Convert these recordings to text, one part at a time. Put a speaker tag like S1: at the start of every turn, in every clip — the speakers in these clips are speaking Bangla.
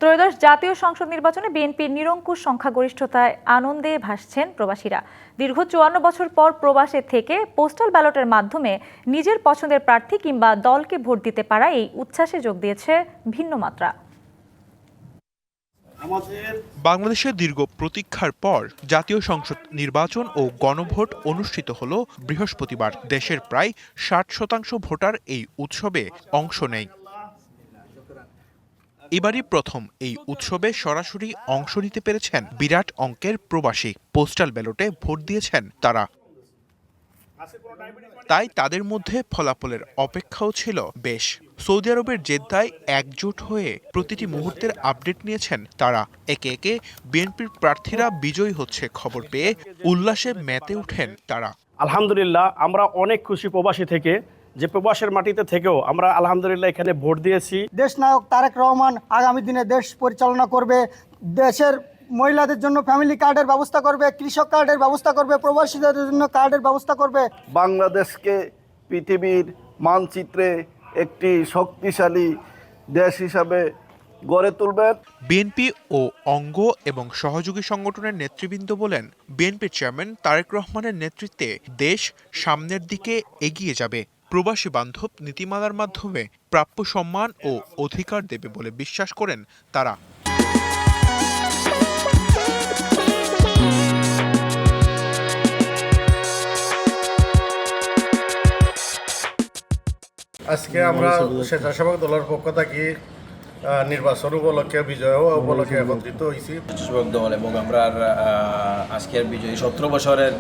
S1: ত্রয়োদশ জাতীয় সংসদ নির্বাচনে বিএনপির নিরঙ্কুশ সংখ্যাগরিষ্ঠতায় আনন্দে ভাসছেন প্রবাসীরা। দীর্ঘ ৫৪ বছর পর প্রবাসে থেকে পোস্টাল ব্যালটের মাধ্যমে নিজের পছন্দের প্রার্থী কিংবা দলকে ভোট দিতে পারা এই উচ্ছ্বাসে যোগ দিয়েছে ভিন্ন মাত্রা।
S2: বাংলাদেশের দীর্ঘ প্রতীক্ষার পর জাতীয় সংসদ নির্বাচন ও গণভোট অনুষ্ঠিত হল বৃহস্পতিবার। দেশের প্রায় ৬০% ভোটার এই উৎসবে অংশ নেয়। এবারই প্রথম এই উৎসবে সরাসরি অংশ নিতে পেরেছেন বিরাট অঙ্কের প্রবাসী। পোস্টাল ব্যালটে ভোট দিয়েছেন তারা, তাই তাদের মধ্যে ফলাফলের অপেক্ষাও ছিল বেশ। সৌদি আরবের জেদ্দায় একজোট হয়ে প্রতিটি মুহূর্তের আপডেট নিয়েছেন তারা। একে একে বিএনপির প্রার্থীরা বিজয়ী হচ্ছে খবর পেয়ে উল্লাসে মেতে ওঠেন তারা।
S3: আলহামদুলিল্লাহ, আমরা অনেক খুশি প্রবাসী থেকে, যে প্রবাসের মাটিতে থেকেও আমরা আলহামদুলিল্লাহ এখানে ভোট দিয়েছি।
S4: দেশ নায়ক তারেক রহমান আগামী দিনে দেশ পরিচালনা করবে। দেশের মহিলাদের জন্য ফ্যামিলি কার্ডের ব্যবস্থা করবে, কৃষক কার্ডের ব্যবস্থা করবে, প্রবাসীদের জন্য কার্ডের ব্যবস্থা করবে।
S5: বাংলাদেশকে পৃথিবীর মানচিত্রে একটি শক্তিশালী দেশ হিসাবে গড়ে তুলবেন।
S2: বিএনপি ও অঙ্গ এবং সহযোগী সংগঠনের নেতৃবৃন্দ বলেন, বিএনপির চেয়ারম্যান তারেক রহমানের নেতৃত্বে দেশ সামনের দিকে এগিয়ে যাবে। প্রবাসী বান্ধব নীতিমালার মাধ্যমে প্রাপ্য সম্মান ও অধিকার দেবে বলে বিশ্বাস করেন তারা।
S6: আজকে আমরা স্বেচ্ছাসেবক দলের পক্ষ থেকে নির্বাচন উপলক্ষে বিজয় উপলক্ষে একত্রিত হয়েছি।
S7: স্বেচ্ছাসেবক দল এবং আমরা আজকের বিজয়ী 17 বছরের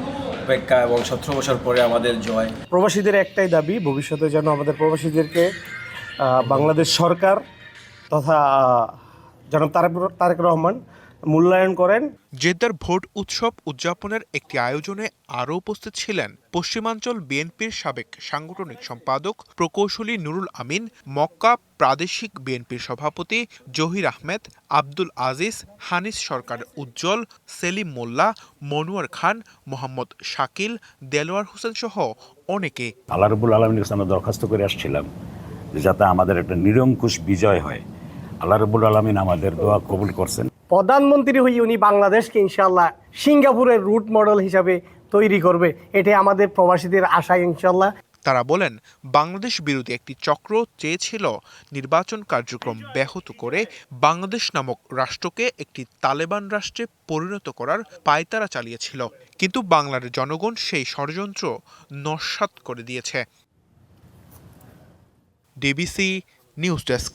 S7: অপেক্ষা এবং 17 বছর পরে আমাদের জয়।
S3: প্রবাসীদের একটাই দাবি, ভবিষ্যতে যেন আমাদের প্রবাসীদেরকে বাংলাদেশ সরকার তথা জনাব তারেক রহমান মূল্যায়ন করেন।
S2: জেদ্দার ভোট উৎসব উদযাপনের একটি আয়োজনে আরও উপস্থিত ছিলেন পশ্চিমাঞ্চল বিএনপির সাবেক সাংগঠনিক সম্পাদক প্রকৌশলী নুরুল আমিন, মক্কা প্রাদেশিক বিএনপির সভাপতি জহির আহমেদ, আব্দুল আজিজ, হানিস সরকার উজ্জ্বল, সেলিম মোল্লা, মনোয়ার খান, মোহাম্মদ শাকিল, দেলোয়ার হোসেন সহ অনেকে।
S8: আল্লাহ রাব্বুল আলামিনের কাছে আমরা দরখাস্ত করে আসছিলাম যাতে আমাদের একটা নিরঙ্কুশ বিজয় হয়। আল্লাহ রাব্বুল আলামিন আমাদের দোয়া কবুল করছেন।
S3: প্রধানমন্ত্রী হয়ে উনি বাংলাদেশকে ইনশাআল্লাহ সিঙ্গাপুরের রুট মডেল হিসাবে তৈরি করবে, এটাই আমাদের প্রবাসীদের আশা ইনশাআল্লাহ।
S2: তারা বলেন, বাংলাদেশ বিরোধী একটি চক্র চেয়েছিল নির্বাচন কার্যক্রম ব্যাহত করে বাংলাদেশ নামক রাষ্ট্রকে একটি তালেবান রাষ্ট্রে পরিণত করার পায়তারা চালিয়েছিল, কিন্তু বাংলার জনগণ সেই ষড়যন্ত্র নস্যাৎ করে দিয়েছে। DBC news desk.